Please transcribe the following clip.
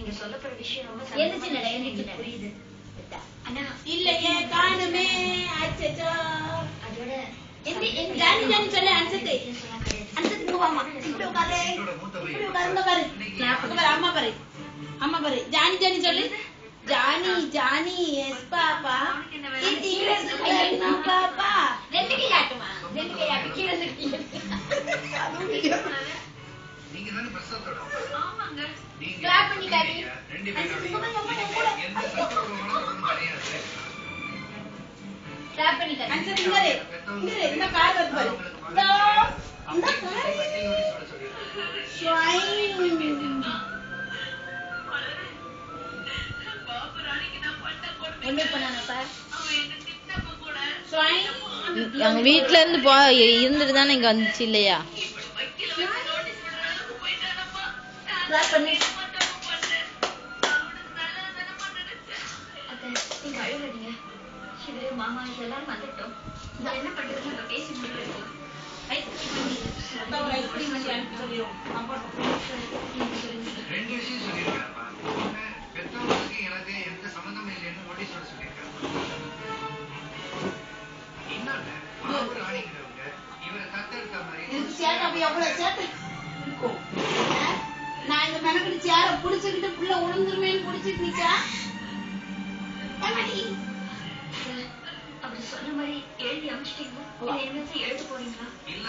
நீங்க சொல்லப்படுற விஷயம் ரொம்ப புரியுது. ஆனா இல்லையே காணுமே. அச்சச்சோ. அதோட ஜானி ஜானி சொல்ல அன்சத்து. அன்சத்துக்கு வாமா. இப்படி உட்காரு. இப்படி உட்காருங்க பாரு. அங்க பாரு அம்மா பாரு. அம்மா பாரு. ஜானி ஜானி சொல்லு. Johnny Johnny yes papa. It papa. ரெண்டு கையாட்டுமா. ரெண்டு கையாட்டு கீழ நிக்கீங்க. நீங்க தான பிரசத்தோட. ஆமாங்க. நீங்க கிளாப் பண்ணி காட்டி. ரெண்டு பேரோட எந்த சத்தமும் கிடையாது. கிளாப் பண்ணி காட்டி. அன்சத்து இங்கரு. இங்கரு இந்த கார் வந்து பாரு. இந்த கார். ஷைன். என்ன பண்ணானப்பா? அங்க வீட்ல இருந்து இருந்துட்டு தானே இங்க வந்துச்சு இல்லையா? கிளாப் பண்ணி. அத்தை நீங்க அழுகாதீங்க. இது மாமா எல்லாரும் வந்துட்டோம். நான் என்ன பண்றது நம்ம பேசி முடிக்கலாம். ஐஸ்கிரீம் பண்ணி அனுப்பி சொல்லிடுவோம். ரெண்டு விஷயம் சொல்லிருக்காப்பா. பெத்தவங்களுக்கு எனக்கு எந்த சம்பந்தமும் இல்லைன்னு நோட்டீஸோட சொல்லியிருக்காங்க. இன்னொன்னு பாபு ராணிங்கிறவங்க இவரை தத்தெடுத்த மாதிரி இதுக்கு சேட்டை அப்ப எவ்வளவு சேட்டை இருக்கும். நான் இந்த மெனக்கடி சேர புடிச்சுக்கிட்டு புள்ள உளுந்துருமேன்னு புடிச்சிட்டு நிக்கா. அப்படி சொன்ன மாதிரி எழுதி அமிச்சிட்டீங்களா? இல்ல என்ன எழுத போறீங்களா? இல்ல